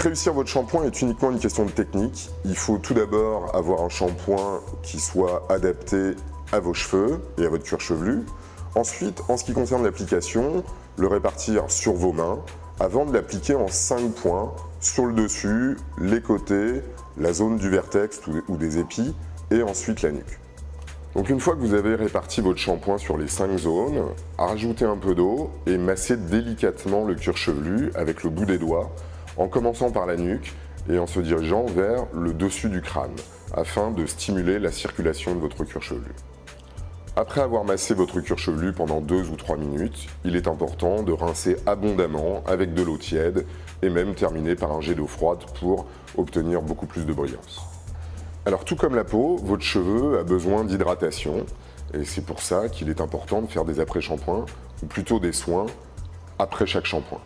réussir votre shampoing est uniquement une question de technique. Il faut tout d'abord avoir un shampoing qui soit adapté à vos cheveux et à votre cuir chevelu. Ensuite, en ce qui concerne l'application, le répartir sur vos mains avant de l'appliquer en 5 points sur le dessus, les côtés, la zone du vertex ou des épis et ensuite la nuque. Donc une fois que vous avez réparti votre shampoing sur les 5 zones, rajoutez un peu d'eau et massez délicatement le cuir chevelu avec le bout des doigts en commençant par la nuque et en se dirigeant vers le dessus du crâne afin de stimuler la circulation de votre cuir chevelu. Après avoir massé votre cuir chevelu pendant 2 ou 3 minutes, il est important de rincer abondamment avec de l'eau tiède et même terminer par un jet d'eau froide pour obtenir beaucoup plus de brillance. Alors tout comme la peau, votre cheveu a besoin d'hydratation et c'est pour ça qu'il est important de faire des après-shampoings ou plutôt des soins après chaque shampoing.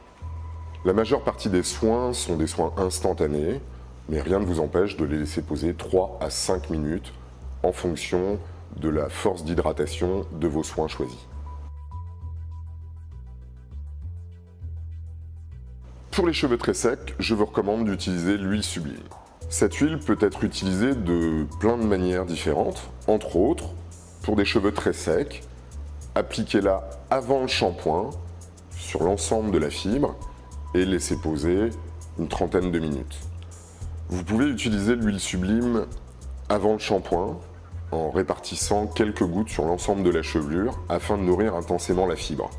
La majeure partie des soins sont des soins instantanés, mais rien ne vous empêche de les laisser poser 3 à 5 minutes en fonction de la force d'hydratation de vos soins choisis. Pour les cheveux très secs, je vous recommande d'utiliser l'huile Sublime. Cette huile peut être utilisée de plein de manières différentes, entre autres, pour des cheveux très secs, appliquez-la avant le shampoing sur l'ensemble de la fibre et laissez poser une trentaine de minutes. Vous pouvez utiliser l'huile Sublime avant le shampoing en répartissant quelques gouttes sur l'ensemble de la chevelure afin de nourrir intensément la fibre.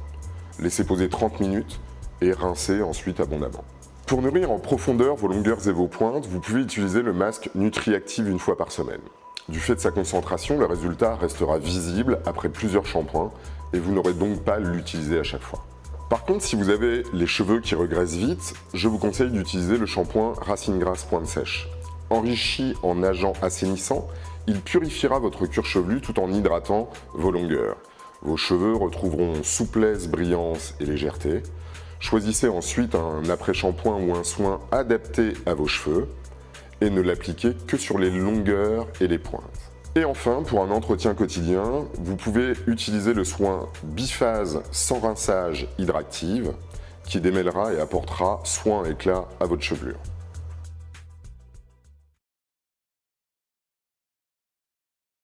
Laissez poser 30 minutes et rincez ensuite abondamment. Pour nourrir en profondeur vos longueurs et vos pointes, vous pouvez utiliser le masque NutriActive une fois par semaine. Du fait de sa concentration, le résultat restera visible après plusieurs shampoings et vous n'aurez donc pas à l'utiliser à chaque fois. Par contre, si vous avez les cheveux qui regraissent vite, je vous conseille d'utiliser le shampoing Racine Grasse Pointe Sèche. Enrichi en agent assainissant, il purifiera votre cuir chevelu tout en hydratant vos longueurs. Vos cheveux retrouveront souplesse, brillance et légèreté. Choisissez ensuite un après-shampoing ou un soin adapté à vos cheveux et ne l'appliquez que sur les longueurs et les pointes. Et enfin, pour un entretien quotidien, vous pouvez utiliser le soin biphase sans rinçage Hydractive qui démêlera et apportera soin et éclat à votre chevelure.